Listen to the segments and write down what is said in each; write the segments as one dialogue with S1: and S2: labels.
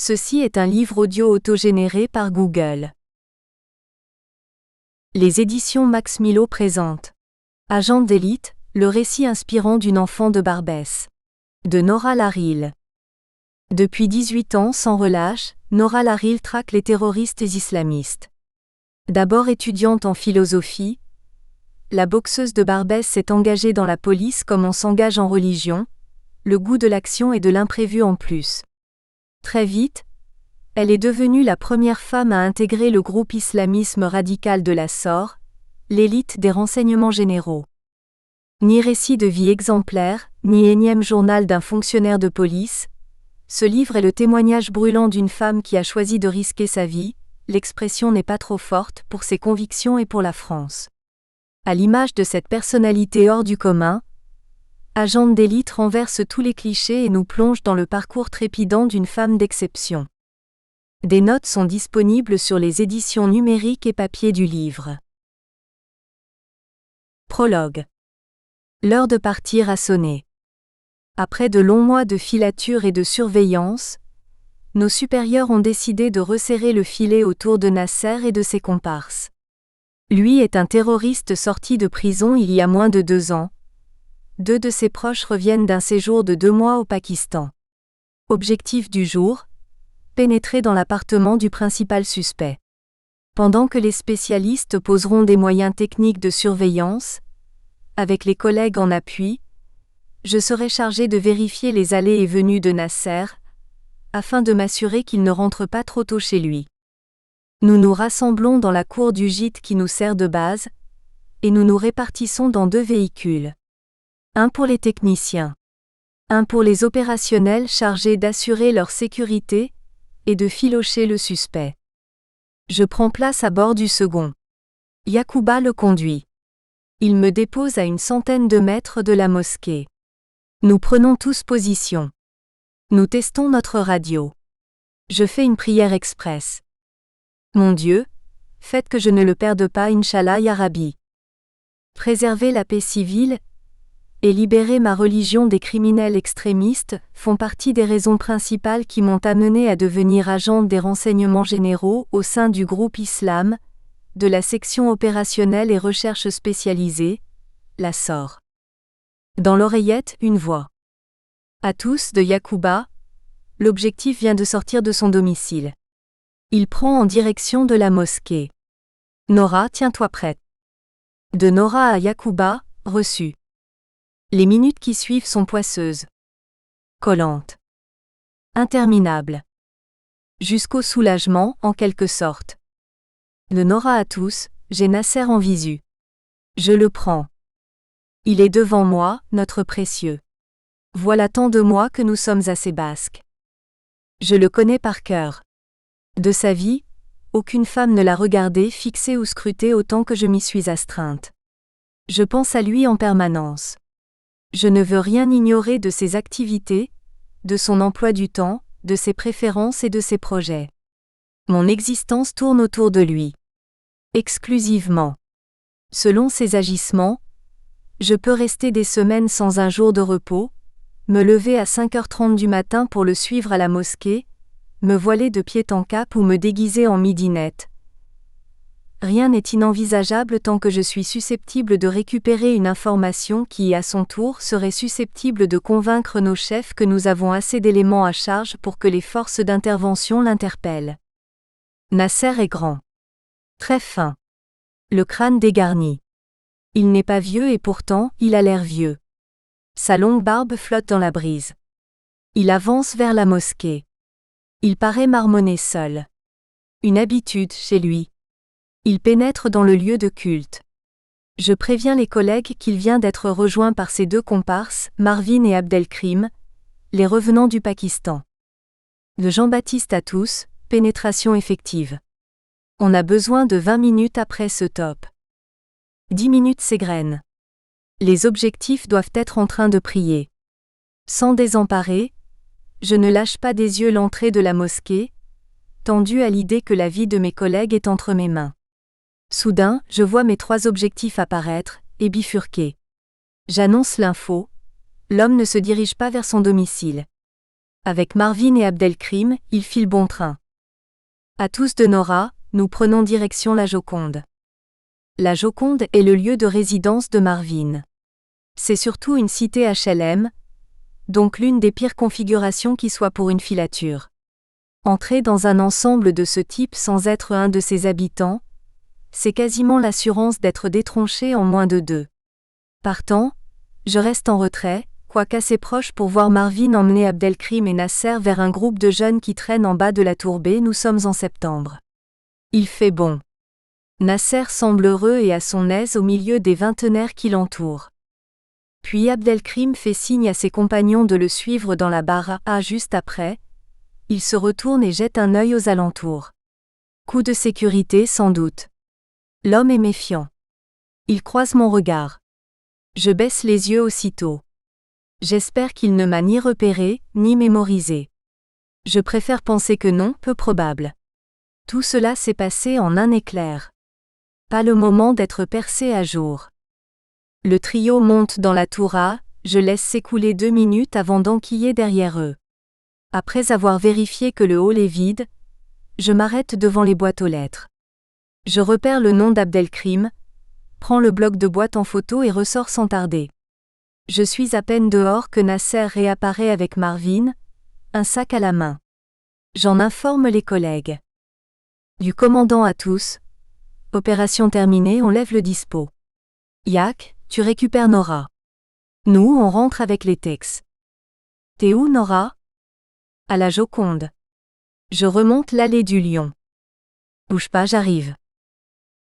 S1: Ceci est un livre audio autogénéré par Google. Les éditions Max Milo présentent Agent d'élite, le récit inspirant d'une enfant de Barbès. De Nora Laril. Depuis 18 ans sans relâche, Nora Laril traque les terroristes islamistes. D'abord étudiante en philosophie, la boxeuse de Barbès s'est engagée dans la police comme on s'engage en religion, le goût de l'action et de l'imprévu en plus. Très vite, elle est devenue la première femme à intégrer le groupe islamisme radical de la SOR, l'élite des renseignements généraux. Ni récit de vie exemplaire, ni énième journal d'un fonctionnaire de police, ce livre est le témoignage brûlant d'une femme qui a choisi de risquer sa vie, l'expression n'est pas trop forte, pour ses convictions et pour la France. À l'image de cette personnalité hors du commun, Agent d'élite renverse tous les clichés et nous plonge dans le parcours trépidant d'une femme d'exception. Des notes sont disponibles sur les éditions numériques et papier du livre. Prologue. L'heure de partir a sonné. Après de longs mois de filature et de surveillance, nos supérieurs ont décidé de resserrer le filet autour de Nasser et de ses comparses. Lui est un terroriste sorti de prison il y a moins de 2 ans. 2 de ses proches reviennent d'un séjour de 2 mois au Pakistan. Objectif du jour, pénétrer dans l'appartement du principal suspect. Pendant que les spécialistes poseront des moyens techniques de surveillance, avec les collègues en appui, je serai chargé de vérifier les allées et venues de Nasser, afin de m'assurer qu'il ne rentre pas trop tôt chez lui. Nous nous rassemblons dans la cour du gîte qui nous sert de base, et nous nous répartissons dans 2 véhicules. Un pour les techniciens. Un pour les opérationnels chargés d'assurer leur sécurité et de filocher le suspect. Je prends place à bord du second. Yacouba le conduit. Il me dépose à une centaine de mètres de la mosquée. Nous prenons tous position. Nous testons notre radio. Je fais une prière express. Mon Dieu, faites que je ne le perde pas, Inch'Allah ya Rabbi. Préserver la paix civile et libérer ma religion des criminels extrémistes font partie des raisons principales qui m'ont amené à devenir agente des renseignements généraux au sein du groupe Islam, de la section opérationnelle et recherche spécialisée, la SOR. Dans l'oreillette, une voix. À tous de Yacouba, l'objectif vient de sortir de son domicile. Il prend en direction de la mosquée. Nora, tiens-toi prête. De Nora à Yacouba, reçu. Les minutes qui suivent sont poisseuses. Collantes. Interminables. Jusqu'au soulagement, en quelque sorte. De Nora à tous, j'ai Nasser en visu. Je le prends. Il est devant moi, notre précieux. Voilà tant de mois que nous sommes assez basques. Je le connais par cœur. De sa vie, aucune femme ne l'a regardé, fixé ou scruté autant que je m'y suis astreinte. Je pense à lui en permanence. Je ne veux rien ignorer de ses activités, de son emploi du temps, de ses préférences et de ses projets. Mon existence tourne autour de lui. Exclusivement. Selon ses agissements, je peux rester des semaines sans un jour de repos, me lever à 5h30 du matin pour le suivre à la mosquée, me voiler de pied en cap ou me déguiser en midinette. Rien n'est inenvisageable tant que je suis susceptible de récupérer une information qui, à son tour, serait susceptible de convaincre nos chefs que nous avons assez d'éléments à charge pour que les forces d'intervention l'interpellent. Nasser est grand. Très fin. Le crâne dégarni. Il n'est pas vieux et pourtant, il a l'air vieux. Sa longue barbe flotte dans la brise. Il avance vers la mosquée. Il paraît marmonner seul. Une habitude chez lui. Il pénètre dans le lieu de culte. Je préviens les collègues qu'il vient d'être rejoint par ses 2 comparses, Marvin et Abdelkrim, les revenants du Pakistan. De Jean-Baptiste à tous, pénétration effective. On a besoin de 20 minutes après ce top. 10 minutes s'égrènent. Les objectifs doivent être en train de prier. Sans désemparer, je ne lâche pas des yeux l'entrée de la mosquée, tendu à l'idée que la vie de mes collègues est entre mes mains. Soudain, je vois mes 3 objectifs apparaître, et bifurquer. J'annonce l'info, l'homme ne se dirige pas vers son domicile. Avec Marvin et Abdelkrim, il file bon train. À tous de Nora, nous prenons direction la Joconde. La Joconde est le lieu de résidence de Marvin. C'est surtout une cité HLM, donc l'une des pires configurations qui soit pour une filature. Entrer dans un ensemble de ce type sans être un de ses habitants, c'est quasiment l'assurance d'être détronché en moins de 2. Partant, je reste en retrait, quoique assez proche pour voir Marvin emmener Abdelkrim et Nasser vers un groupe de jeunes qui traînent en bas de la tour B. Nous sommes en septembre. Il fait bon. Nasser semble heureux et à son aise au milieu des vingtenaires qui l'entourent. Puis Abdelkrim fait signe à ses compagnons de le suivre dans la barre A juste après. Il se retourne et jette un œil aux alentours. Coup de sécurité sans doute. L'homme est méfiant. Il croise mon regard. Je baisse les yeux aussitôt. J'espère qu'il ne m'a ni repéré, ni mémorisé. Je préfère penser que non, peu probable. Tout cela s'est passé en un éclair. Pas le moment d'être percé à jour. Le trio monte dans la tour A, je laisse s'écouler 2 minutes avant d'enquiller derrière eux. Après avoir vérifié que le hall est vide, je m'arrête devant les boîtes aux lettres. Je repère le nom d'Abdelkrim, prends le bloc de boîte en photo et ressors sans tarder. Je suis à peine dehors que Nasser réapparaît avec Marvin, un sac à la main. J'en informe les collègues. Du commandant à tous. Opération terminée, on lève le dispo. Yak, tu récupères Nora. Nous, on rentre avec les Tex. T'es où, Nora? À la Joconde. Je remonte l'allée du Lion. Bouge pas, j'arrive.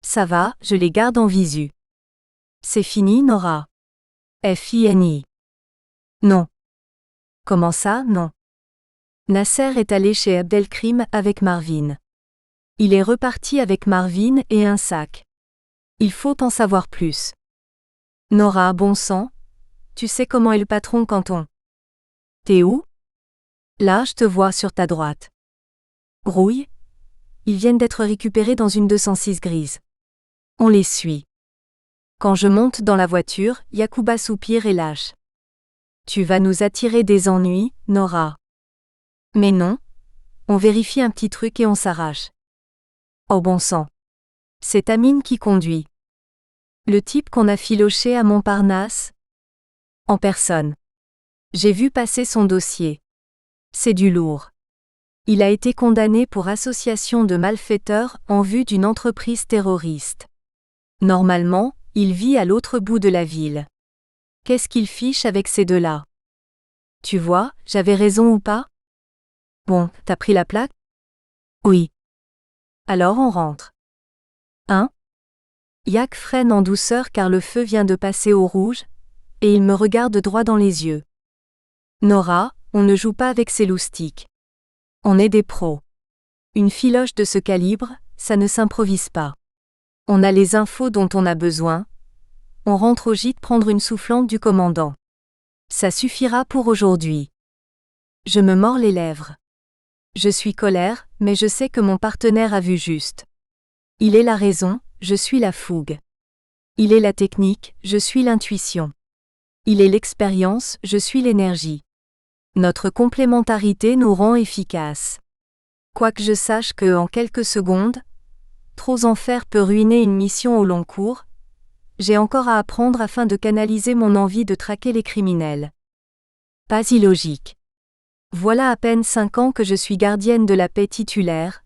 S1: Ça va, je les garde en visu. C'est fini, Nora? FINI. Non. Comment ça, non? Nasser est allé chez Abdelkrim avec Marvin. Il est reparti avec Marvin et un sac. Il faut en savoir plus. Nora, bon sang, tu sais comment est le patron quand on... T'es où? Là, je te vois sur ta droite. Grouille? Ils viennent d'être récupérés dans une 206 grise. On les suit. Quand je monte dans la voiture, Yacouba soupire et lâche. Tu vas nous attirer des ennuis, Nora. Mais non. On vérifie un petit truc et on s'arrache. Oh bon sang. C'est Amine qui conduit. Le type qu'on a filoché à Montparnasse? En personne. J'ai vu passer son dossier. C'est du lourd. Il a été condamné pour association de malfaiteurs en vue d'une entreprise terroriste. Normalement, il vit à l'autre bout de la ville. Qu'est-ce qu'il fiche avec ces deux-là? Tu vois, j'avais raison ou pas? Bon, t'as pris la plaque? Oui. Alors on rentre. Hein? Yak freine en douceur car le feu vient de passer au rouge, et il me regarde droit dans les yeux. Nora, on ne joue pas avec ces loustiques. On est des pros. Une filoche de ce calibre, ça ne s'improvise pas. On a les infos dont on a besoin. On rentre au gîte prendre une soufflante du commandant. Ça suffira pour aujourd'hui. Je me mords les lèvres. Je suis colère, mais je sais que mon partenaire a vu juste. Il est la raison, je suis la fougue. Il est la technique, je suis l'intuition. Il est l'expérience, je suis l'énergie. Notre complémentarité nous rend efficaces. Quoique je sache que, en quelques secondes, trop en faire peut ruiner une mission au long cours, j'ai encore à apprendre afin de canaliser mon envie de traquer les criminels. Pas illogique. Voilà à peine 5 ans que je suis gardienne de la paix titulaire.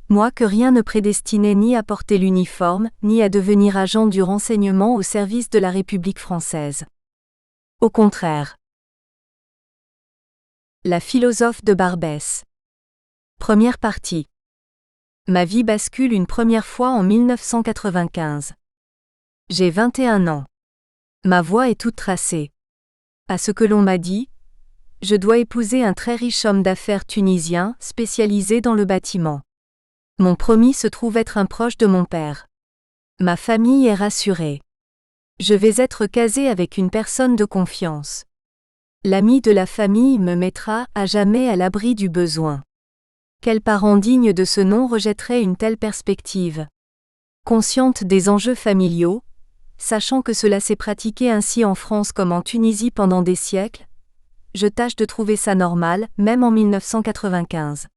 S1: Moi que rien ne prédestinait ni à porter l'uniforme, ni à devenir agent du renseignement au service de la République française. Au contraire. La philosophe de Barbès. Première partie. Ma vie bascule une première fois en 1995. J'ai 21 ans. Ma voie est toute tracée. À ce que l'on m'a dit, je dois épouser un très riche homme d'affaires tunisien spécialisé dans le bâtiment. Mon promis se trouve être un proche de mon père. Ma famille est rassurée. Je vais être casée avec une personne de confiance. L'ami de la famille me mettra à jamais à l'abri du besoin. Quel parent digne de ce nom rejetterait une telle perspective? Consciente des enjeux familiaux, sachant que cela s'est pratiqué ainsi en France comme en Tunisie pendant des siècles, je tâche de trouver ça normal, même en 1995.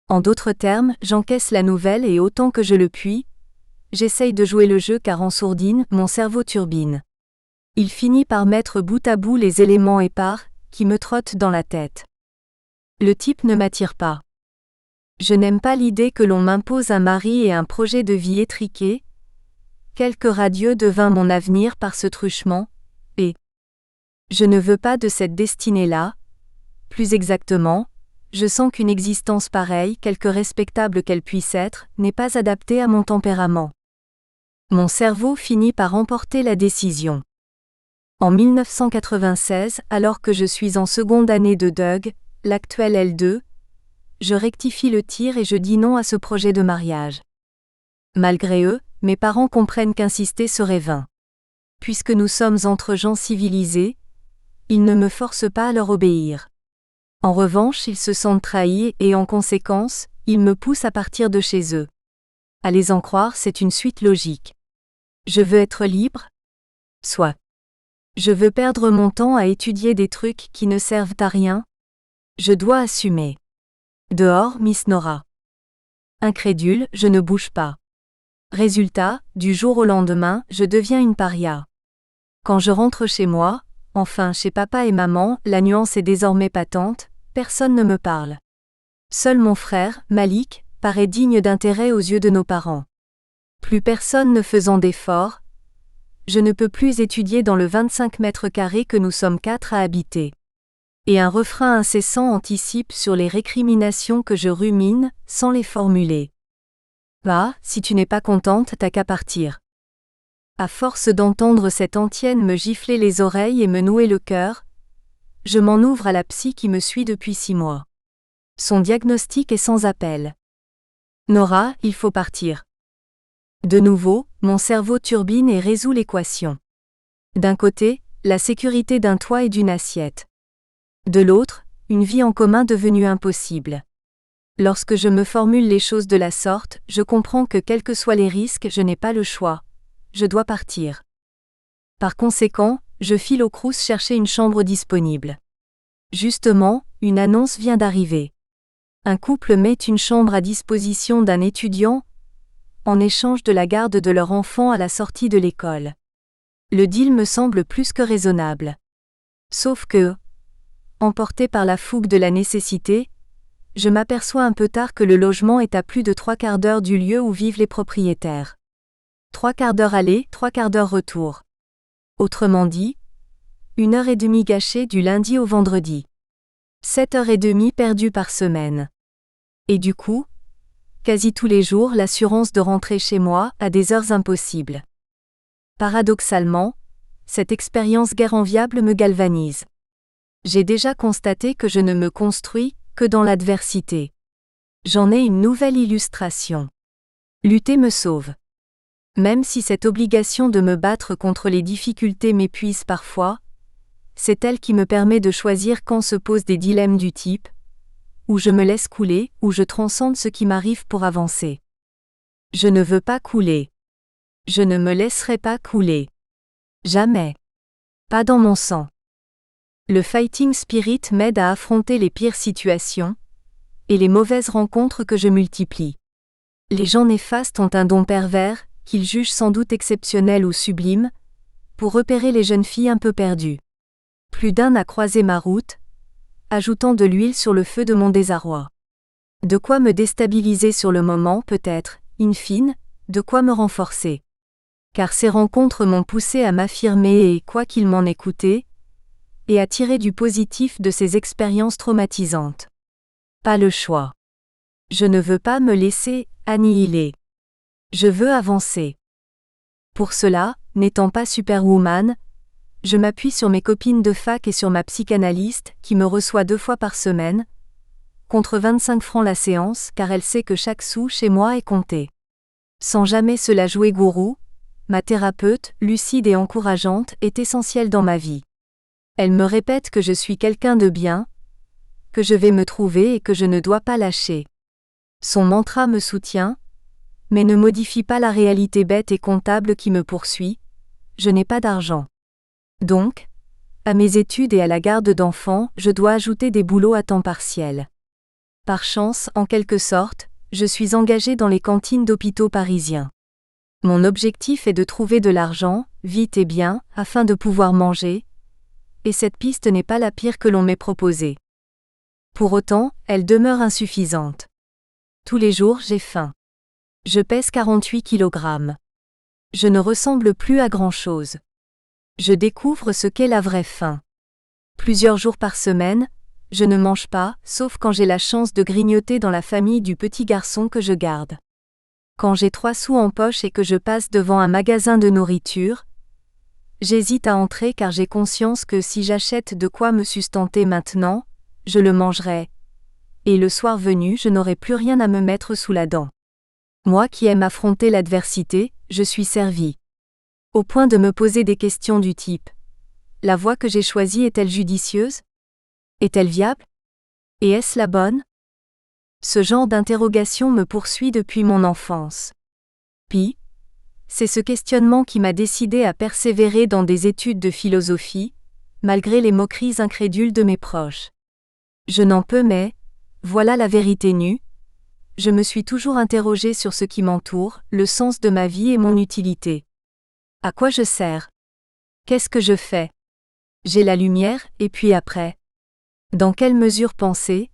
S1: En d'autres termes, j'encaisse la nouvelle et autant que je le puis, j'essaye de jouer le jeu car en sourdine, mon cerveau turbine. Il finit par mettre bout à bout les éléments épars, qui me trottent dans la tête. Le type ne m'attire pas. Je n'aime pas l'idée que l'on m'impose un mari et un projet de vie étriqué. Quelque radieux devint mon avenir par ce truchement, et je ne veux pas de cette destinée-là. Plus exactement, je sens qu'une existence pareille, quelque respectable qu'elle puisse être, n'est pas adaptée à mon tempérament. Mon cerveau finit par emporter la décision. En 1996, alors que je suis en seconde année de DUG, l'actuel L2, je rectifie le tir et je dis non à ce projet de mariage. Malgré eux, mes parents comprennent qu'insister serait vain. Puisque nous sommes entre gens civilisés, ils ne me forcent pas à leur obéir. En revanche, ils se sentent trahis et en conséquence, ils me poussent à partir de chez eux. À les en croire, c'est une suite logique. Je veux être libre ? Soit. Je veux perdre mon temps à étudier des trucs qui ne servent à rien ? Je dois assumer. Dehors, Miss Nora. Incrédule, je ne bouge pas. Résultat, du jour au lendemain, je deviens une paria. Quand je rentre chez moi, enfin chez papa et maman, la nuance est désormais patente, personne ne me parle. Seul mon frère, Malik, paraît digne d'intérêt aux yeux de nos parents. Plus personne ne faisant d'efforts, je ne peux plus étudier dans le 25 mètres carrés que nous sommes 4 à habiter. Et un refrain incessant anticipe sur les récriminations que je rumine, sans les formuler. Va, si tu n'es pas contente, t'as qu'à partir. À force d'entendre cette antienne me gifler les oreilles et me nouer le cœur, je m'en ouvre à la psy qui me suit depuis 6 mois. Son diagnostic est sans appel. Nora, il faut partir. De nouveau, mon cerveau turbine et résout l'équation. D'un côté, la sécurité d'un toit et d'une assiette. De l'autre, une vie en commun devenue impossible. Lorsque je me formule les choses de la sorte, je comprends que quels que soient les risques, je n'ai pas le choix. Je dois partir. Par conséquent, je file au Crous chercher une chambre disponible. Justement, une annonce vient d'arriver. Un couple met une chambre à disposition d'un étudiant en échange de la garde de leur enfant à la sortie de l'école. Le deal me semble plus que raisonnable. Sauf que, emporté par la fougue de la nécessité, je m'aperçois un peu tard que le logement est à plus de 3/4 d'heure du lieu où vivent les propriétaires. 3/4 d'heure aller, 3/4 d'heure retour. Autrement dit, 1h30 gâchée du lundi au vendredi. 7h30 perdues par semaine. Et du coup, quasi tous les jours l'assurance de rentrer chez moi à des heures impossibles. Paradoxalement, cette expérience guère enviable me galvanise. J'ai déjà constaté que je ne me construis que dans l'adversité. J'en ai une nouvelle illustration. Lutter me sauve. Même si cette obligation de me battre contre les difficultés m'épuise parfois, c'est elle qui me permet de choisir quand se posent des dilemmes du type où je me laisse couler, où je transcende ce qui m'arrive pour avancer. Je ne veux pas couler. Je ne me laisserai pas couler. Jamais. Pas dans mon sang. Le fighting spirit m'aide à affronter les pires situations et les mauvaises rencontres que je multiplie. Les gens néfastes ont un don pervers, qu'ils jugent sans doute exceptionnel ou sublime, pour repérer les jeunes filles un peu perdues. Plus d'un a croisé ma route, ajoutant de l'huile sur le feu de mon désarroi. De quoi me déstabiliser sur le moment, peut-être, in fine, de quoi me renforcer. Car ces rencontres m'ont poussé à m'affirmer et, quoi qu'il m'en ait coûté, et à tirer du positif de ces expériences traumatisantes. Pas le choix. Je ne veux pas me laisser annihiler. Je veux avancer. Pour cela, n'étant pas superwoman, je m'appuie sur mes copines de fac et sur ma psychanalyste, qui me reçoit 2 fois par semaine, contre 25 francs la séance, car elle sait que chaque sou chez moi est compté. Sans jamais se la jouer gourou, ma thérapeute, lucide et encourageante, est essentielle dans ma vie. Elle me répète que je suis quelqu'un de bien, que je vais me trouver et que je ne dois pas lâcher. Son mantra me soutient, mais ne modifie pas la réalité bête et comptable qui me poursuit. Je n'ai pas d'argent. Donc, À mes études et à la garde d'enfants, je dois ajouter des boulots à temps partiel. Par chance, en quelque sorte, je suis engagé dans les cantines d'hôpitaux parisiens. Mon objectif est de trouver de l'argent, vite et bien, afin de pouvoir manger, et cette piste n'est pas la pire que l'on m'ait proposée. Pour autant, elle demeure insuffisante. Tous les jours, j'ai faim. Je pèse 48 kg. Je ne ressemble plus à grand-chose. Je découvre ce qu'est la vraie faim. Plusieurs jours par semaine, je ne mange pas, sauf quand j'ai la chance de grignoter dans la famille du petit garçon que je garde. Quand j'ai 3 sous en poche et que je passe devant un magasin de nourriture, j'hésite à entrer car j'ai conscience que si j'achète de quoi me sustenter maintenant, je le mangerai. Et le soir venu, je n'aurai plus rien à me mettre sous la dent. Moi qui aime affronter l'adversité, je suis servi. Au point de me poser des questions du type: la voie que j'ai choisie est-elle judicieuse? Est-elle viable? Et est-ce la bonne? Ce genre d'interrogation me poursuit depuis mon enfance. Puis, c'est ce questionnement qui m'a décidé à persévérer dans des études de philosophie, malgré les moqueries incrédules de mes proches. Je n'en peux mais, voilà la vérité nue, je me suis toujours interrogé sur ce qui m'entoure, le sens de ma vie et mon utilité. À quoi je sers? Qu'est-ce que je fais? J'ai la lumière, et puis après? Dans quelle mesure penser,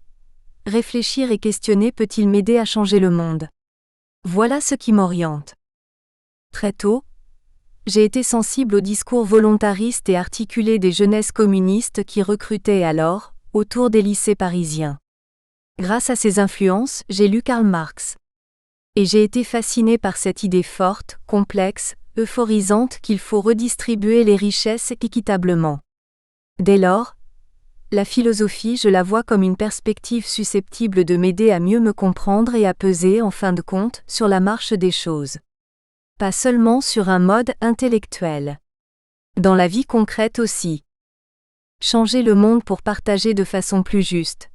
S1: réfléchir et questionner peut-il m'aider à changer le monde? Voilà ce qui m'oriente. Très tôt, j'ai été sensible aux discours volontaristes et articulés des jeunesses communistes qui recrutaient alors, autour des lycées parisiens. Grâce à ces influences, j'ai lu Karl Marx. Et j'ai été fasciné par cette idée forte, complexe, euphorisante qu'il faut redistribuer les richesses équitablement. Dès lors, la philosophie, je la vois comme une perspective susceptible de m'aider à mieux me comprendre et à peser, en fin de compte, sur la marche des choses. Pas seulement sur un mode intellectuel. Dans la vie concrète aussi. Changer le monde pour partager de façon plus juste.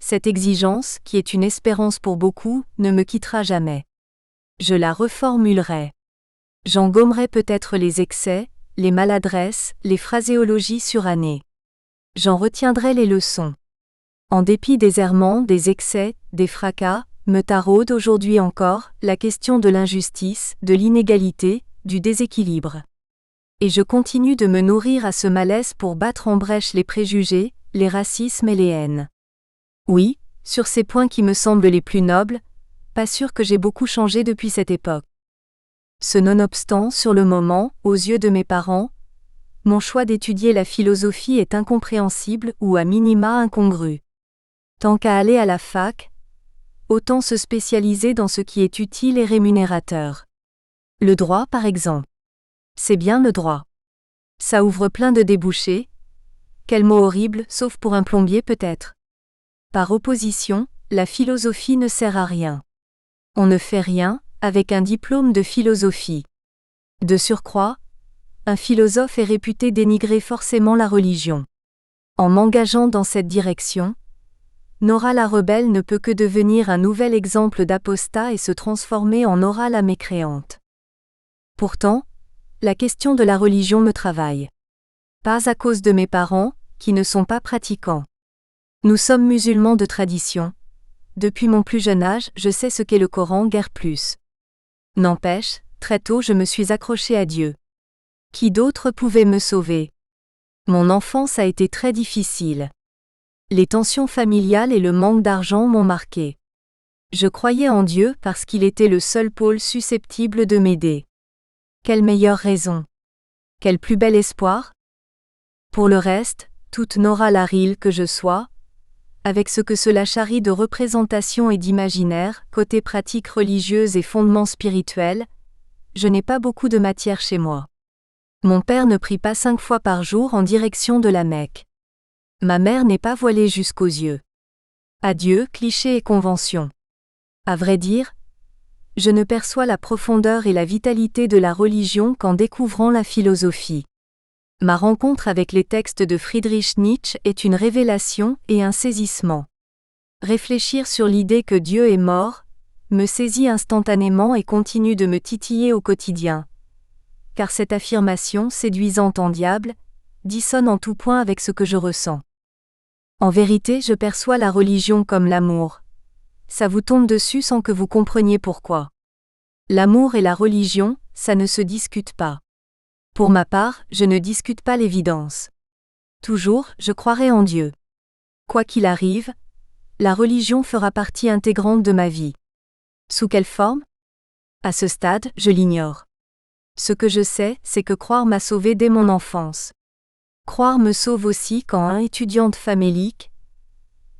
S1: Cette exigence, qui est une espérance pour beaucoup, ne me quittera jamais. Je la reformulerai. J'en gommerai peut-être les excès, les maladresses, les phraséologies surannées. J'en retiendrai les leçons. En dépit des errements, des excès, des fracas, me taraude aujourd'hui encore la question de l'injustice, de l'inégalité, du déséquilibre. Et je continue de me nourrir à ce malaise pour battre en brèche les préjugés, les racismes et les haines. Oui, sur ces points qui me semblent les plus nobles, pas sûr que j'ai beaucoup changé depuis cette époque. Ce nonobstant, sur le moment, aux yeux de mes parents, mon choix d'étudier la philosophie est incompréhensible ou à minima incongru. Tant qu'à aller à la fac, autant se spécialiser dans ce qui est utile et rémunérateur. Le droit, par exemple. C'est bien le droit. Ça ouvre plein de débouchés. Quel mot horrible, sauf pour un plombier peut-être. Par opposition, la philosophie ne sert à rien. On ne fait rien, avec un diplôme de philosophie. De surcroît, un philosophe est réputé dénigrer forcément la religion. En m'engageant dans cette direction, Nora la rebelle ne peut que devenir un nouvel exemple d'apostat et se transformer en Nora la mécréante. Pourtant, la question de la religion me travaille. Pas à cause de mes parents, qui ne sont pas pratiquants. Nous sommes musulmans de tradition. Depuis mon plus jeune âge, je sais ce qu'est le Coran, guère plus. N'empêche, très tôt je me suis accroché à Dieu. Qui d'autre pouvait me sauver? Mon enfance a été très difficile. Les tensions familiales et le manque d'argent m'ont marqué. Je croyais en Dieu parce qu'il était le seul pôle susceptible de m'aider. Quelle meilleure raison? Quel plus bel espoir? Pour le reste, toute Nora Laril que je sois, avec ce que cela charrie de représentation et d'imaginaire, côté pratique religieuse et fondements spirituels, je n'ai pas beaucoup de matière chez moi. Mon père ne prie pas 5 fois par jour en direction de la Mecque. Ma mère n'est pas voilée jusqu'aux yeux. Adieu, clichés et conventions. À vrai dire, je ne perçois la profondeur et la vitalité de la religion qu'en découvrant la philosophie. Ma rencontre avec les textes de Friedrich Nietzsche est une révélation et un saisissement. Réfléchir sur l'idée que Dieu est mort, me saisit instantanément et continue de me titiller au quotidien. Car cette affirmation séduisante en diable, dissonne en tout point avec ce que je ressens. En vérité, je perçois la religion comme l'amour. Ça vous tombe dessus sans que vous compreniez pourquoi. L'amour et la religion, ça ne se discute pas. Pour ma part, je ne discute pas l'évidence. Toujours, je croirai en Dieu. Quoi qu'il arrive, la religion fera partie intégrante de ma vie. Sous quelle forme ? À ce stade, je l'ignore. Ce que je sais, c'est que croire m'a sauvé dès mon enfance. Croire me sauve aussi quand, étudiante famélique,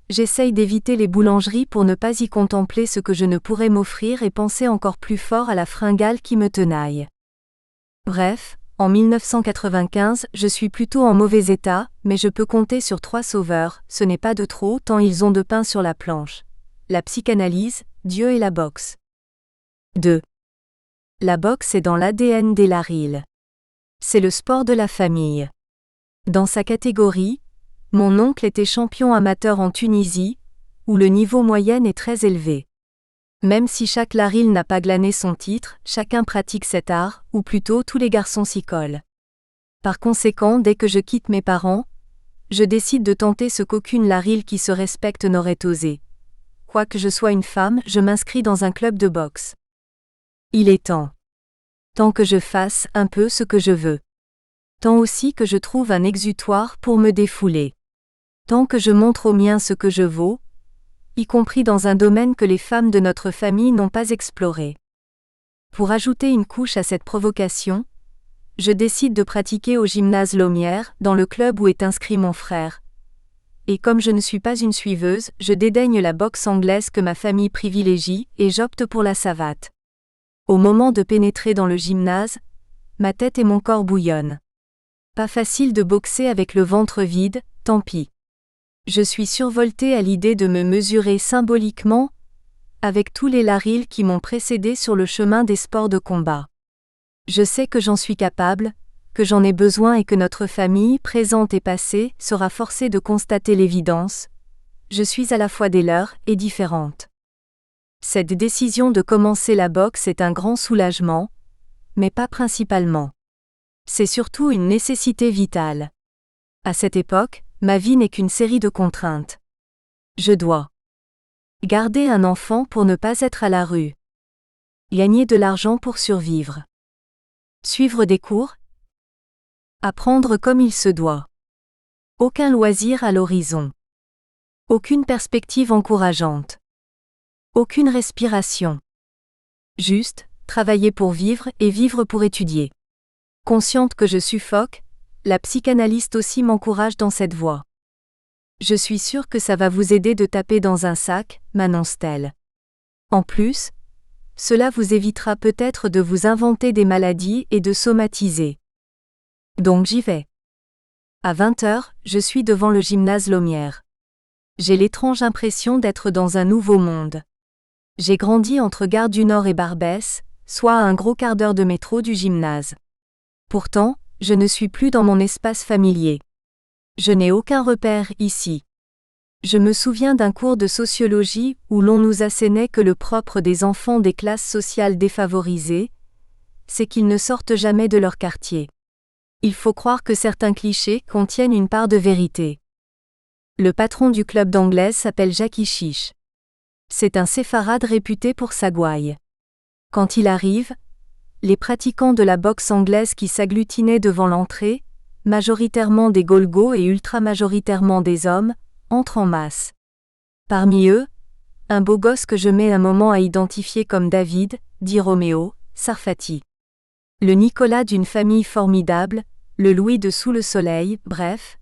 S1: j'essaye d'éviter les boulangeries pour ne pas y contempler ce que je ne pourrais m'offrir et penser encore plus fort à la fringale qui me tenaille. Bref, en 1995, je suis plutôt en mauvais état, mais je peux compter sur 3 sauveurs, ce n'est pas de trop tant ils ont de pain sur la planche. La psychanalyse, Dieu et la boxe. 2. La boxe est dans l'ADN des Laril. C'est le sport de la famille. Dans sa catégorie, mon oncle était champion amateur en Tunisie, où le niveau moyen est très élevé. Même si chaque Laril n'a pas glané son titre, chacun pratique cet art, ou plutôt tous les garçons s'y collent. Par conséquent, dès que je quitte mes parents, je décide de tenter ce qu'aucune Laril qui se respecte n'aurait osé. Quoique je sois une femme, je m'inscris dans un club de boxe. Il est temps. Tant que je fasse un peu ce que je veux. Tant aussi que je trouve un exutoire pour me défouler. Tant que je montre aux miens ce que je vaux, y compris dans un domaine que les femmes de notre famille n'ont pas exploré. Pour ajouter une couche à cette provocation, je décide de pratiquer au gymnase Laumière, dans le club où est inscrit mon frère. Et comme je ne suis pas une suiveuse, je dédaigne la boxe anglaise que ma famille privilégie, et j'opte pour la savate. Au moment de pénétrer dans le gymnase, ma tête et mon corps bouillonnent. Pas facile de boxer avec le ventre vide, tant pis. Je suis survoltée à l'idée de me mesurer symboliquement avec tous les Laril qui m'ont précédé sur le chemin des sports de combat. Je sais que j'en suis capable, que j'en ai besoin et que notre famille, présente et passée, sera forcée de constater l'évidence. Je suis à la fois des leurs et différente. Cette décision de commencer la boxe est un grand soulagement, mais pas principalement. C'est surtout une nécessité vitale. À cette époque, ma vie n'est qu'une série de contraintes. Je dois garder un enfant pour ne pas être à la rue. Gagner de l'argent pour survivre. Suivre des cours. Apprendre comme il se doit. Aucun loisir à l'horizon. Aucune perspective encourageante. Aucune respiration. Juste, travailler pour vivre et vivre pour étudier. Consciente que je suffoque, la psychanalyste aussi m'encourage dans cette voie. Je suis sûre que ça va vous aider de taper dans un sac, m'annonce-t-elle. En plus, cela vous évitera peut-être de vous inventer des maladies et de somatiser. Donc j'y vais. À 20h, je suis devant le gymnase Laumière. J'ai l'étrange impression d'être dans un nouveau monde. J'ai grandi entre Gare du Nord et Barbès, soit à un gros quart d'heure de métro du gymnase. Pourtant, je ne suis plus dans mon espace familier. Je n'ai aucun repère ici. Je me souviens d'un cours de sociologie où l'on nous assénait que le propre des enfants des classes sociales défavorisées, c'est qu'ils ne sortent jamais de leur quartier. Il faut croire que certains clichés contiennent une part de vérité. Le patron du club d'anglaise s'appelle Jackie Chiche. C'est un séfarade réputé pour sa gouaille. Quand il arrive, les pratiquants de la boxe anglaise qui s'agglutinaient devant l'entrée, majoritairement des Golgos et ultra-majoritairement des hommes, entrent en masse. Parmi eux, un beau gosse que je mets un moment à identifier comme David, dit Roméo, Sarfati. Le Nicolas d'une famille formidable, le Louis de Sous le Soleil, bref,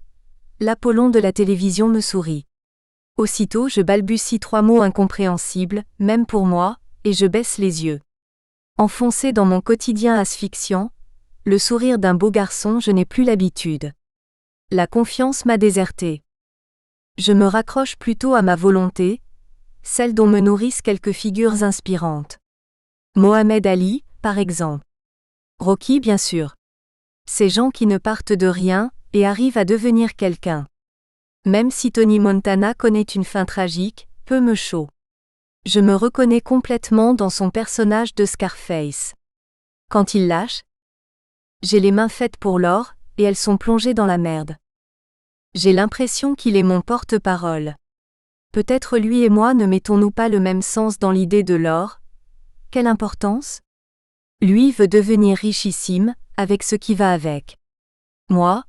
S1: l'Apollon de la télévision me sourit. Aussitôt je balbutie 3 mots incompréhensibles, même pour moi, et je baisse les yeux. Enfoncé dans mon quotidien asphyxiant, le sourire d'un beau garçon, je n'ai plus l'habitude. La confiance m'a déserté. Je me raccroche plutôt à ma volonté, celle dont me nourrissent quelques figures inspirantes. Mohamed Ali, par exemple. Rocky, bien sûr. Ces gens qui ne partent de rien, et arrivent à devenir quelqu'un. Même si Tony Montana connaît une fin tragique, peu me chaud. Je me reconnais complètement dans son personnage de Scarface. Quand il lâche, j'ai les mains faites pour l'or, et elles sont plongées dans la merde. J'ai l'impression qu'il est mon porte-parole. Peut-être lui et moi ne mettons-nous pas le même sens dans l'idée de l'or. Quelle importance? Lui veut devenir richissime, avec ce qui va avec. Moi,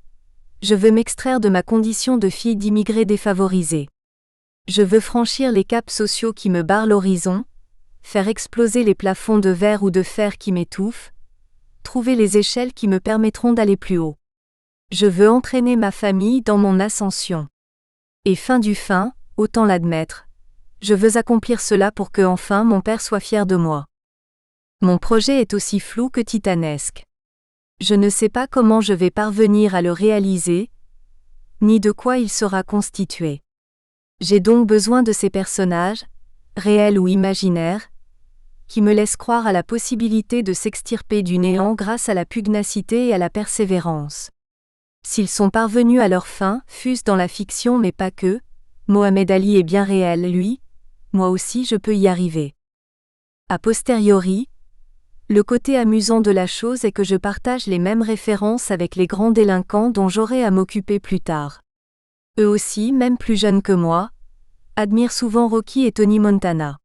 S1: je veux m'extraire de ma condition de fille d'immigrés défavorisés. Je veux franchir les caps sociaux qui me barrent l'horizon, faire exploser les plafonds de verre ou de fer qui m'étouffent, trouver les échelles qui me permettront d'aller plus haut. Je veux entraîner ma famille dans mon ascension. Et fin du fin, autant l'admettre, je veux accomplir cela pour que enfin mon père soit fier de moi. Mon projet est aussi flou que titanesque. Je ne sais pas comment je vais parvenir à le réaliser, ni de quoi il sera constitué. J'ai donc besoin de ces personnages, réels ou imaginaires, qui me laissent croire à la possibilité de s'extirper du néant grâce à la pugnacité et à la persévérance. S'ils sont parvenus à leur fin, fût-ce dans la fiction mais pas que, Mohamed Ali est bien réel lui, moi aussi je peux y arriver. A posteriori, le côté amusant de la chose est que je partage les mêmes références avec les grands délinquants dont j'aurai à m'occuper plus tard. Eux aussi, même plus jeunes que moi, admirent souvent Rocky et Tony Montana.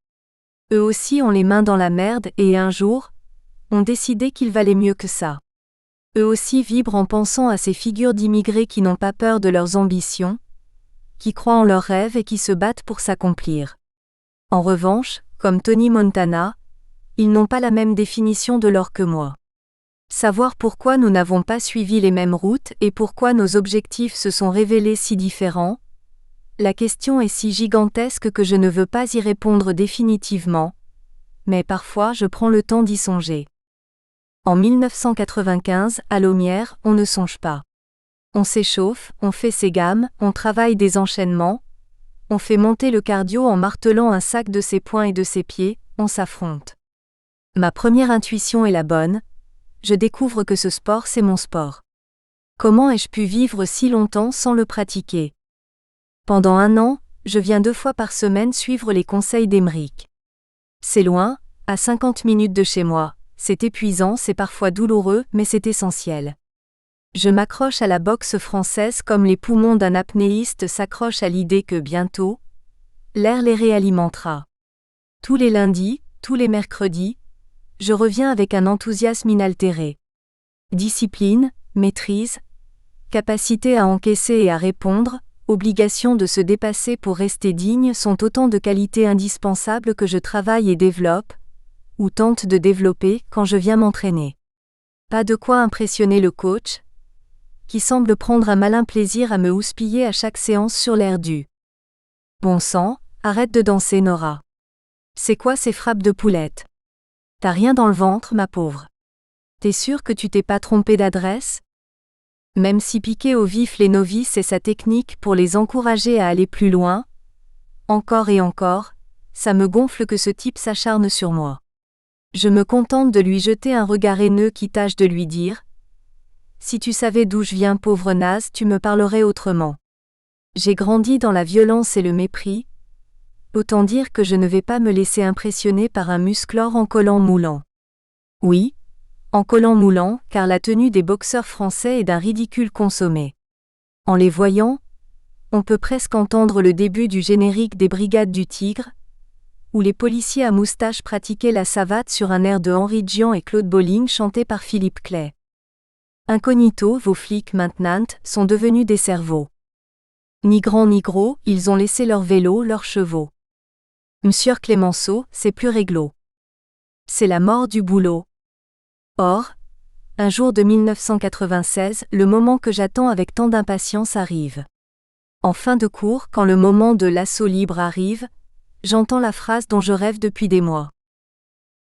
S1: Eux aussi ont les mains dans la merde et un jour, ont décidé qu'il valait mieux que ça. Eux aussi vibrent en pensant à ces figures d'immigrés qui n'ont pas peur de leurs ambitions, qui croient en leurs rêves et qui se battent pour s'accomplir. En revanche, comme Tony Montana, ils n'ont pas la même définition de l'or que moi. Savoir pourquoi nous n'avons pas suivi les mêmes routes et pourquoi nos objectifs se sont révélés si différents, la question est si gigantesque que je ne veux pas y répondre définitivement, mais parfois je prends le temps d'y songer. En 1995, à Laumière, on ne songe pas. On s'échauffe, on fait ses gammes, on travaille des enchaînements, on fait monter le cardio en martelant un sac de ses poings et de ses pieds, on s'affronte. Ma première intuition est la bonne, je découvre que ce sport c'est mon sport. Comment ai-je pu vivre si longtemps sans le pratiquer? Pendant 1 an, je viens 2 fois par semaine suivre les conseils d'Emeric. C'est loin, à 50 minutes de chez moi, c'est épuisant, c'est parfois douloureux, mais c'est essentiel. Je m'accroche à la boxe française comme les poumons d'un apnéiste s'accrochent à l'idée que bientôt, l'air les réalimentera. Tous les lundis, tous les mercredis, je reviens avec un enthousiasme inaltéré. Discipline, maîtrise, capacité à encaisser et à répondre, obligation de se dépasser pour rester digne sont autant de qualités indispensables que je travaille et développe, ou tente de développer quand je viens m'entraîner. Pas de quoi impressionner le coach, qui semble prendre un malin plaisir à me houspiller à chaque séance sur l'air du « Bon sang, arrête de danser Nora. C'est quoi ces frappes de poulette? T'as rien dans le ventre, ma pauvre. T'es sûre que tu t'es pas trompée d'adresse? » Même si piquer au vif les novices est sa technique pour les encourager à aller plus loin, encore et encore, ça me gonfle que ce type s'acharne sur moi. Je me contente de lui jeter un regard haineux qui tâche de lui dire « Si tu savais d'où je viens pauvre naze, tu me parlerais autrement. » J'ai grandi dans la violence et le mépris, autant dire que je ne vais pas me laisser impressionner par un musclore en collant moulant. Oui, en collant moulant, car la tenue des boxeurs français est d'un ridicule consommé. En les voyant, on peut presque entendre le début du générique des Brigades du Tigre, où les policiers à moustache pratiquaient la savate sur un air de Henri Djian et Claude Bolling chanté par Philippe Clay. Incognito, vos flics maintenant sont devenus des cerveaux. Ni grands ni gros, ils ont laissé leur vélo, leurs chevaux. Monsieur Clémenceau, c'est plus réglo. C'est la mort du boulot. Or, un jour de 1996, le moment que j'attends avec tant d'impatience arrive. En fin de cours, quand le moment de l'assaut libre arrive, j'entends la phrase dont je rêve depuis des mois.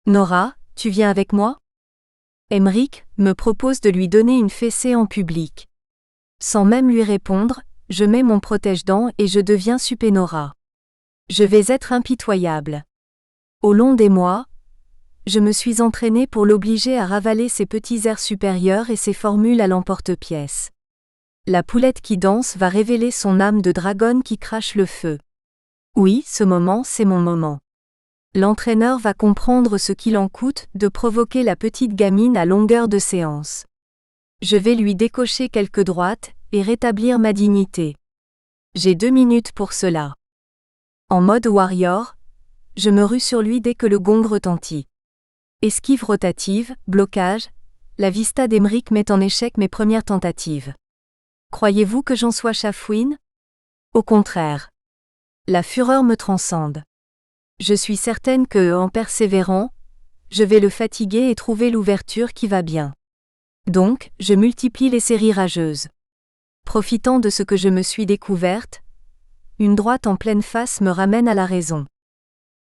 S1: Nora, tu viens avec moi? Emeric me propose de lui donner une fessée en public. Sans même lui répondre, je mets mon protège-dents et je deviens Supénora. Je vais être impitoyable. Au long des mois, je me suis entraînée pour l'obliger à ravaler ses petits airs supérieurs et ses formules à l'emporte-pièce. La poulette qui danse va révéler son âme de dragonne qui crache le feu. Oui, ce moment, c'est mon moment. L'entraîneur va comprendre ce qu'il en coûte de provoquer la petite gamine à longueur de séance. Je vais lui décocher quelques droites, et rétablir ma dignité. J'ai 2 minutes pour cela. En mode warrior, je me rue sur lui dès que le gong retentit. Esquive rotative, blocage, la vista d'Emeric met en échec mes premières tentatives. Croyez-vous que j'en sois chafouine? Au contraire. La fureur me transcende. Je suis certaine que, en persévérant, je vais le fatiguer et trouver l'ouverture qui va bien. Donc, je multiplie les séries rageuses. Profitant de ce que je me suis découverte, une droite en pleine face me ramène à la raison.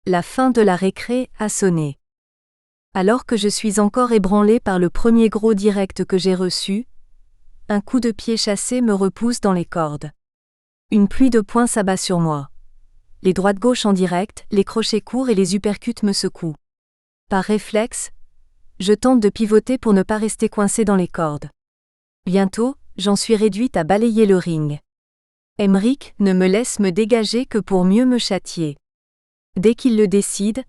S1: La fin de la récré a sonné. Alors que je suis encore ébranlée par le premier gros direct que j'ai reçu, un coup de pied chassé me repousse dans les cordes. Une pluie de poings s'abat sur moi. Les droites-gauche en direct, les crochets courts et les uppercuts me secouent. Par réflexe, je tente de pivoter pour ne pas rester coincée dans les cordes. Bientôt, j'en suis réduite à balayer le ring. Emeric ne me laisse me dégager que pour mieux me châtier. Dès qu'il le décide,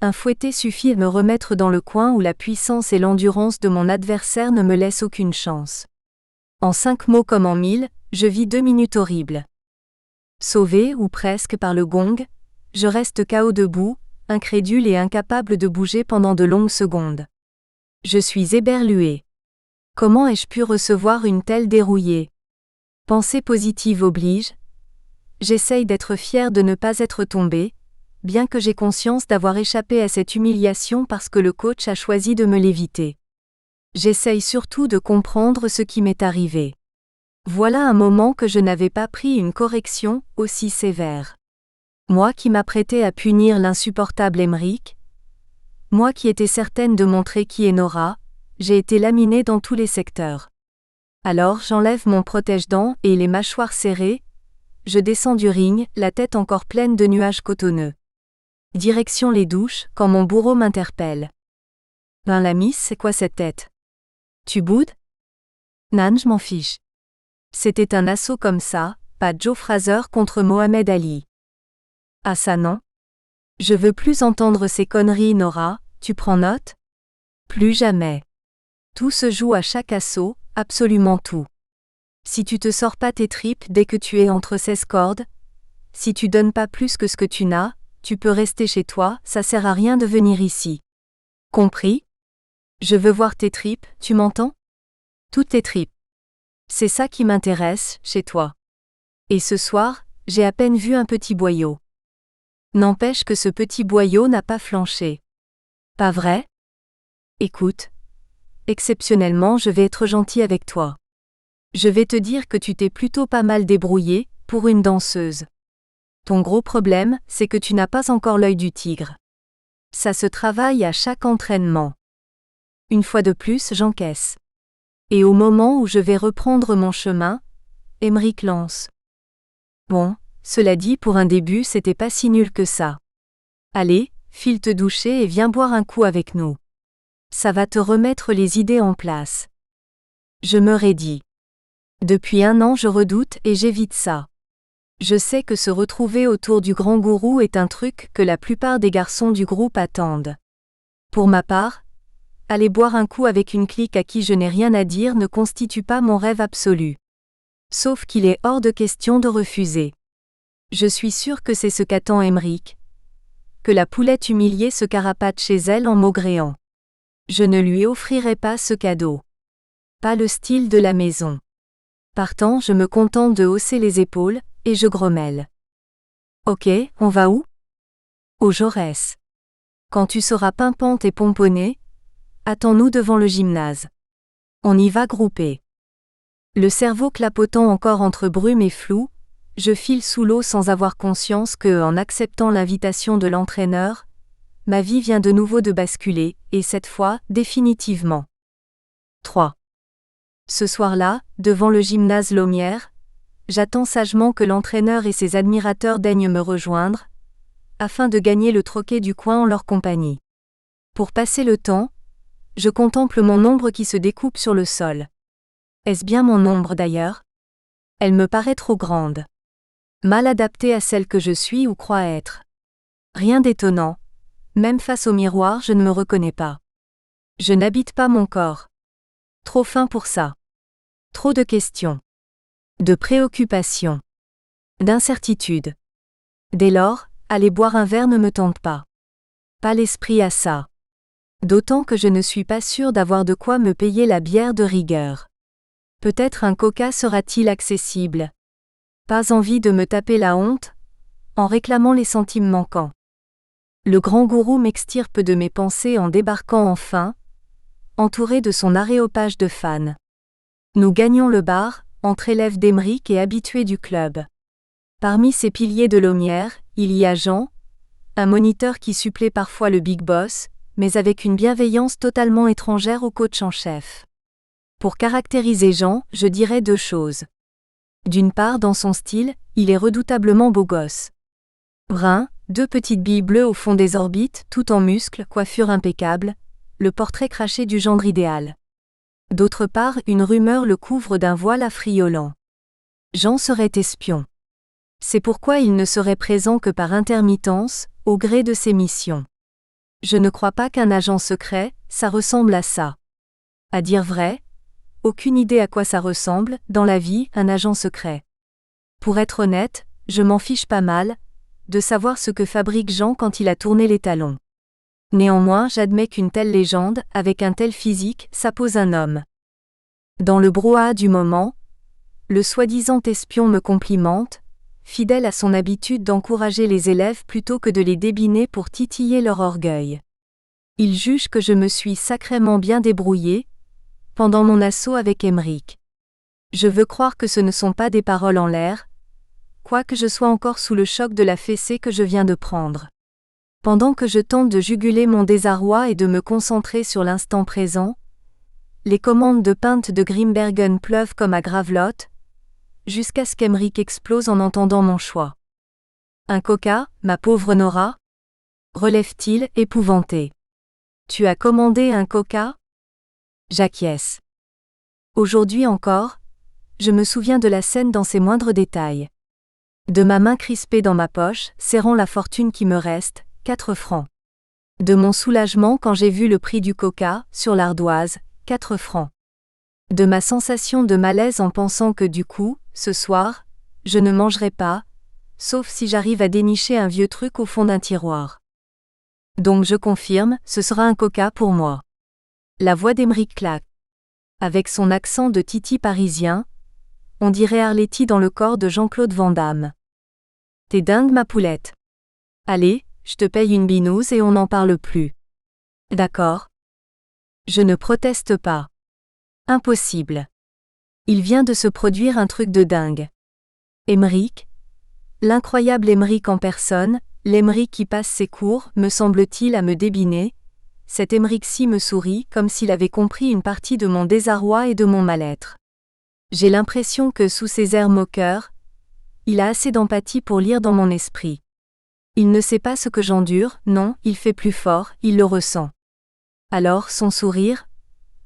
S1: un fouetté suffit à me remettre dans le coin où la puissance et l'endurance de mon adversaire ne me laissent aucune chance. En 5 mots comme en 1000, je vis 2 minutes horribles. Sauvée, ou presque, par le gong, je reste KO debout, incrédule et incapable de bouger pendant de longues secondes. Je suis éberluée. Comment ai-je pu recevoir une telle dérouillée? Pensée positive oblige. J'essaye d'être fière de ne pas être tombée, bien que j'ai conscience d'avoir échappé à cette humiliation parce que le coach a choisi de me l'éviter. J'essaye surtout de comprendre ce qui m'est arrivé. Voilà un moment que je n'avais pas pris une correction aussi sévère. Moi qui m'apprêtais à punir l'insupportable Emeric, moi qui étais certaine de montrer qui est Nora, j'ai été laminée dans tous les secteurs. Alors j'enlève mon protège-dents et les mâchoires serrées, je descends du ring, la tête encore pleine de nuages cotonneux. Direction les douches, quand mon bourreau m'interpelle. Ben la miss, c'est quoi cette tête? Tu boudes? Nan, je m'en fiche. C'était un assaut comme ça, pas Joe Fraser contre Mohamed Ali. Ah ça non? Je veux plus entendre ces conneries Nora, tu prends note? Plus jamais. Tout se joue à chaque assaut, absolument tout. Si tu te sors pas tes tripes dès que tu es entre 16 cordes, si tu donnes pas plus que ce que tu n'as, tu peux rester chez toi, ça sert à rien de venir ici. Compris? Je veux voir tes tripes, tu m'entends? Toutes tes tripes. C'est ça qui m'intéresse, chez toi. Et ce soir, j'ai à peine vu un petit boyau. N'empêche que ce petit boyau n'a pas flanché. Pas vrai? Écoute. Exceptionnellement, je vais être gentil avec toi. Je vais te dire que tu t'es plutôt pas mal débrouillée, pour une danseuse. Ton gros problème, c'est que tu n'as pas encore l'œil du tigre. Ça se travaille à chaque entraînement. Une fois de plus, j'encaisse. Et au moment où je vais reprendre mon chemin, Emeric lance. Bon, cela dit, pour un début, c'était pas si nul que ça. Allez, file te doucher et viens boire un coup avec nous. Ça va te remettre les idées en place. Je me raidis. Depuis 1 an, je redoute et j'évite ça. Je sais que se retrouver autour du grand gourou est un truc que la plupart des garçons du groupe attendent. Pour ma part, aller boire un coup avec une clique à qui je n'ai rien à dire ne constitue pas mon rêve absolu. Sauf qu'il est hors de question de refuser. Je suis sûre que c'est ce qu'attend Emeric. Que la poulette humiliée se carapate chez elle en maugréant. Je ne lui offrirai pas ce cadeau. Pas le style de la maison. Partant, je me contente de hausser les épaules, et je grommelle. Ok, on va où? Au Jaurès. Quand tu seras pimpante et pomponnée, attends-nous devant le gymnase. On y va groupés. Le cerveau clapotant encore entre brume et flou, je file sous l'eau sans avoir conscience que, en acceptant l'invitation de l'entraîneur, ma vie vient de nouveau de basculer, et cette fois, définitivement. 3. Ce soir-là, devant le gymnase Laumière, j'attends sagement que l'entraîneur et ses admirateurs daignent me rejoindre, afin de gagner le troquet du coin en leur compagnie. Pour passer le temps, je contemple mon ombre qui se découpe sur le sol. Est-ce bien mon ombre d'ailleurs? Elle me paraît trop grande. Mal adaptée à celle que je suis ou crois être. Rien d'étonnant. Même face au miroir, je ne me reconnais pas. Je n'habite pas mon corps. Trop fin pour ça. Trop de questions. De préoccupations. D'incertitudes. Dès lors, aller boire un verre ne me tente pas. Pas l'esprit à ça. D'autant que je ne suis pas sûre d'avoir de quoi me payer la bière de rigueur. Peut-être un coca sera-t-il accessible. Pas envie de me taper la honte, en réclamant les centimes manquants. Le grand gourou m'extirpe de mes pensées en débarquant enfin, entouré de son aréopage de fans. Nous gagnons le bar, entre élèves d'Emeric et habitués du club. Parmi ces piliers de Lomière, il y a Jean, un moniteur qui supplée parfois le big boss, mais avec une bienveillance totalement étrangère au coach en chef. Pour caractériser Jean, je dirais deux choses. D'une part, dans son style, il est redoutablement beau gosse. Brun, deux petites billes bleues au fond des orbites, tout en muscles, coiffure impeccable, le portrait craché du gendre idéal. D'autre part, une rumeur le couvre d'un voile affriolant. Jean serait espion. C'est pourquoi il ne serait présent que par intermittence, au gré de ses missions. Je ne crois pas qu'un agent secret, ça ressemble à ça. À dire vrai, aucune idée à quoi ça ressemble, dans la vie, un agent secret. Pour être honnête, je m'en fiche pas mal, de savoir ce que fabrique Jean quand il a tourné les talons. Néanmoins, j'admets qu'une telle légende, avec un tel physique, ça pose un homme. Dans le brouhaha du moment, le soi-disant espion me complimente, fidèle à son habitude d'encourager les élèves plutôt que de les débiner pour titiller leur orgueil. Il juge que je me suis sacrément bien débrouillée, pendant mon assaut avec Emeric. Je veux croire que ce ne sont pas des paroles en l'air, quoique je sois encore sous le choc de la fessée que je viens de prendre. Pendant que je tente de juguler mon désarroi et de me concentrer sur l'instant présent, les commandes de pinte de Grimbergen pleuvent comme à Gravelotte, jusqu'à ce qu'Emeric explose en entendant mon choix. Un coca, ma pauvre Nora ? Relève-t-il, épouvanté. Tu as commandé un coca ? J'acquiesce. Aujourd'hui encore, je me souviens de la scène dans ses moindres détails. De ma main crispée dans ma poche, serrant la fortune qui me reste, 4 francs. De mon soulagement quand j'ai vu le prix du coca, sur l'ardoise, 4 francs. De ma sensation de malaise en pensant que du coup, ce soir, je ne mangerai pas, sauf si j'arrive à dénicher un vieux truc au fond d'un tiroir. Donc je confirme, ce sera un coca pour moi. La voix d'Emeric claque. Avec son accent de titi parisien, on dirait Arletty dans le corps de Jean-Claude Van Damme. T'es dingue ma poulette. Allez, je te paye une binouse et on n'en parle plus. D'accord. Je ne proteste pas. Impossible. Il vient de se produire un truc de dingue. Emeric, l'incroyable Emeric en personne, l'Emeric qui passe ses cours, me semble-t-il à me débiner, cet Emeric-ci me sourit comme s'il avait compris une partie de mon désarroi et de mon mal-être. J'ai l'impression que sous ses airs moqueurs, il a assez d'empathie pour lire dans mon esprit. Il ne sait pas ce que j'endure, non, il fait plus fort, il le ressent. Alors, son sourire,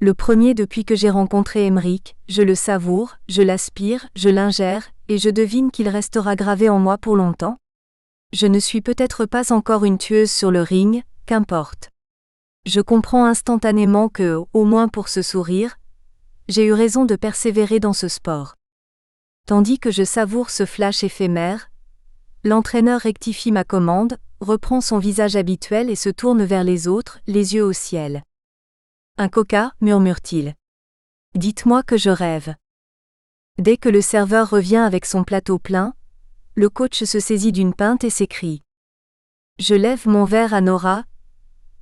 S1: le premier depuis que j'ai rencontré Emeric, je le savoure, je l'aspire, je l'ingère, et je devine qu'il restera gravé en moi pour longtemps. Je ne suis peut-être pas encore une tueuse sur le ring, qu'importe. Je comprends instantanément que, au moins pour ce sourire, j'ai eu raison de persévérer dans ce sport. Tandis que je savoure ce flash éphémère, l'entraîneur rectifie ma commande, reprend son visage habituel et se tourne vers les autres, les yeux au ciel. Un coca, murmure-t-il. Dites-moi que je rêve. Dès que le serveur revient avec son plateau plein, le coach se saisit d'une pinte et s'écrie. Je lève mon verre à Nora,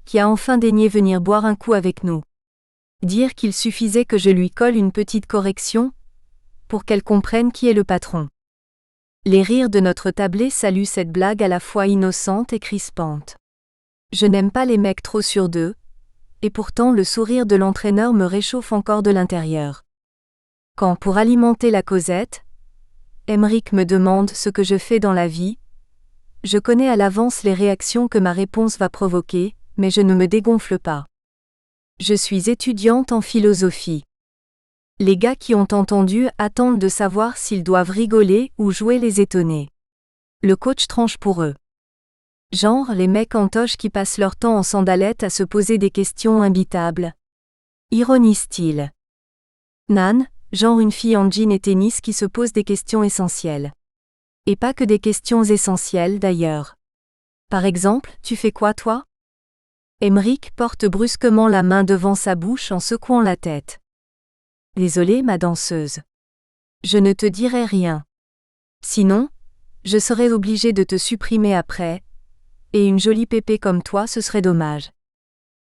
S1: qui a enfin daigné venir boire un coup avec nous. Dire qu'il suffisait que je lui colle une petite correction, pour qu'elle comprenne qui est le patron. Les rires de notre tablée saluent cette blague à la fois innocente et crispante. Je n'aime pas les mecs trop sûrs d'eux, et pourtant le sourire de l'entraîneur me réchauffe encore de l'intérieur. Quand, pour alimenter la causette, Emeric me demande ce que je fais dans la vie, je connais à l'avance les réactions que ma réponse va provoquer, mais je ne me dégonfle pas. Je suis étudiante en philosophie. Les gars qui ont entendu attendent de savoir s'ils doivent rigoler ou jouer les étonnés. Le coach tranche pour eux. Genre les mecs en toge qui passent leur temps en sandalettes à se poser des questions imbitables. Ironise-t-il. Nan, genre une fille en jean et tennis qui se pose des questions essentielles. Et pas que des questions essentielles d'ailleurs. Par exemple, tu fais quoi toi? Emric porte brusquement la main devant sa bouche en secouant la tête. Désolée, ma danseuse. Je ne te dirai rien. Sinon, je serais obligé de te supprimer après, et une jolie pépé comme toi ce serait dommage.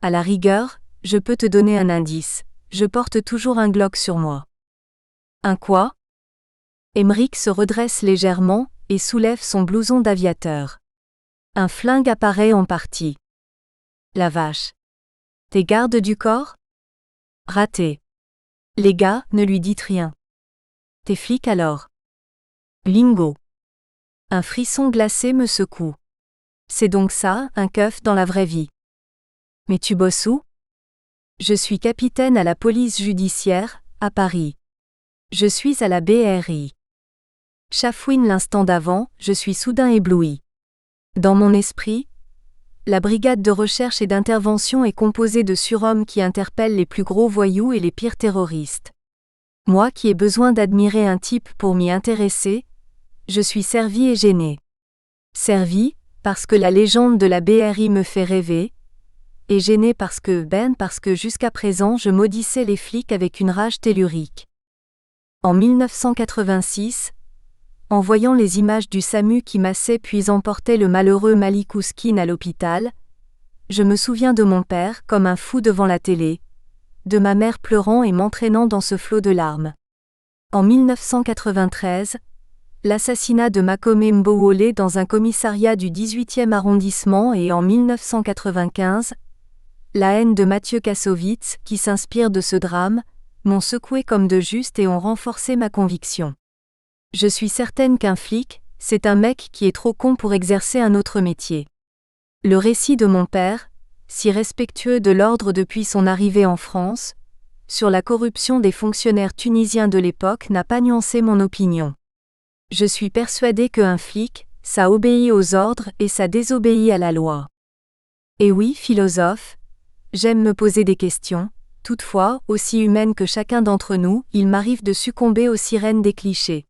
S1: À la rigueur, je peux te donner un indice, je porte toujours un Glock sur moi. Un quoi? Emric se redresse légèrement et soulève son blouson d'aviateur. Un flingue apparaît en partie. La vache. T'es garde du corps? Raté. Les gars, ne lui dites rien. T'es flic alors? Lingo. Un frisson glacé me secoue. C'est donc ça, un keuf dans la vraie vie. Mais tu bosses où? Je suis capitaine à la police judiciaire, à Paris. Je suis à la BRI. Chafouine l'instant d'avant, je suis soudain ébloui. Dans mon esprit, la brigade de recherche et d'intervention est composée de surhommes qui interpellent les plus gros voyous et les pires terroristes. Moi qui ai besoin d'admirer un type pour m'y intéresser, je suis servi et gêné. Servi, parce que la légende de la BRI me fait rêver, et gêné parce que jusqu'à présent je maudissais les flics avec une rage tellurique. En 1986, en voyant les images du SAMU qui massait puis emportait le malheureux Malik Ousskine à l'hôpital, je me souviens de mon père comme un fou devant la télé, de ma mère pleurant et m'entraînant dans ce flot de larmes. En 1993, l'assassinat de Makome Mbowole dans un commissariat du 18e arrondissement et en 1995, la haine de Mathieu Kassovitz qui s'inspire de ce drame, m'ont secoué comme de juste et ont renforcé ma conviction. Je suis certaine qu'un flic, c'est un mec qui est trop con pour exercer un autre métier. Le récit de mon père, si respectueux de l'ordre depuis son arrivée en France, sur la corruption des fonctionnaires tunisiens de l'époque n'a pas nuancé mon opinion. Je suis persuadé qu'un flic, ça obéit aux ordres et ça désobéit à la loi. Et oui, philosophe, j'aime me poser des questions, toutefois, aussi humaine que chacun d'entre nous, il m'arrive de succomber aux sirènes des clichés.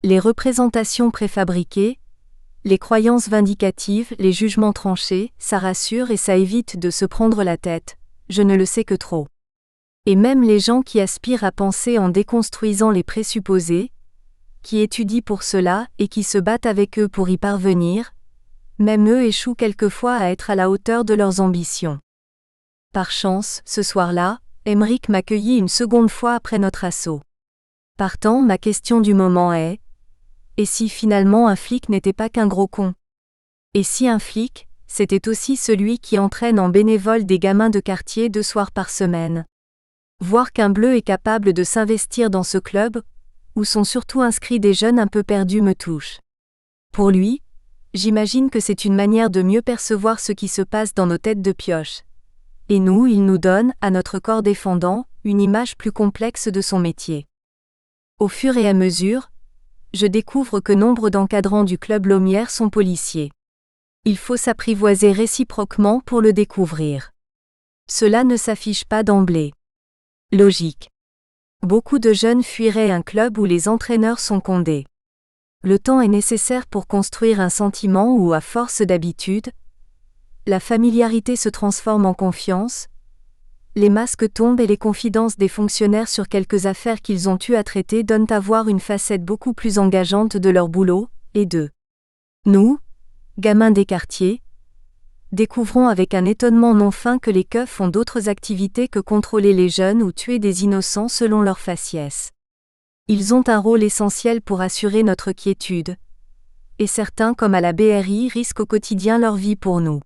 S1: Les représentations préfabriquées, les croyances vindicatives, les jugements tranchés, ça rassure et ça évite de se prendre la tête, je ne le sais que trop. Et même les gens qui aspirent à penser en déconstruisant les présupposés, qui étudient pour cela et qui se battent avec eux pour y parvenir, même eux échouent quelquefois à être à la hauteur de leurs ambitions. Par chance, ce soir-là, Emric m'accueillit une seconde fois après notre assaut. Partant, ma question du moment est: et si finalement un flic n'était pas qu'un gros con? Et si un flic, c'était aussi celui qui entraîne en bénévole des gamins de quartier 2 soirs par semaine? Voir qu'un bleu est capable de s'investir dans ce club, où sont surtout inscrits des jeunes un peu perdus me touche. Pour lui, j'imagine que c'est une manière de mieux percevoir ce qui se passe dans nos têtes de pioche. Et nous, il nous donne, à notre corps défendant, une image plus complexe de son métier. Au fur et à mesure, je découvre que nombre d'encadrants du club Lomière sont policiers. Il faut s'apprivoiser réciproquement pour le découvrir. Cela ne s'affiche pas d'emblée. Logique. Beaucoup de jeunes fuiraient un club où les entraîneurs sont condés. Le temps est nécessaire pour construire un sentiment où, à force d'habitude, la familiarité se transforme en confiance, les masques tombent et les confidences des fonctionnaires sur quelques affaires qu'ils ont eu à traiter donnent à voir une facette beaucoup plus engageante de leur boulot, et de nous, gamins des quartiers, découvrons avec un étonnement non fin que les keufs ont d'autres activités que contrôler les jeunes ou tuer des innocents selon leur faciès. Ils ont un rôle essentiel pour assurer notre quiétude. Et certains, comme à la BRI, risquent au quotidien leur vie pour nous.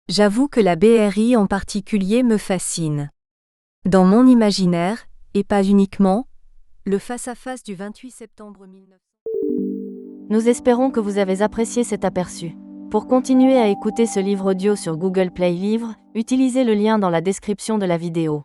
S1: J'avoue que la BRI en particulier me fascine. Dans mon imaginaire, et pas uniquement, le face-à-face du 28 septembre 1900.
S2: Nous espérons que vous avez apprécié cet aperçu. Pour continuer à écouter ce livre audio sur Google Play Livres, utilisez le lien dans la description de la vidéo.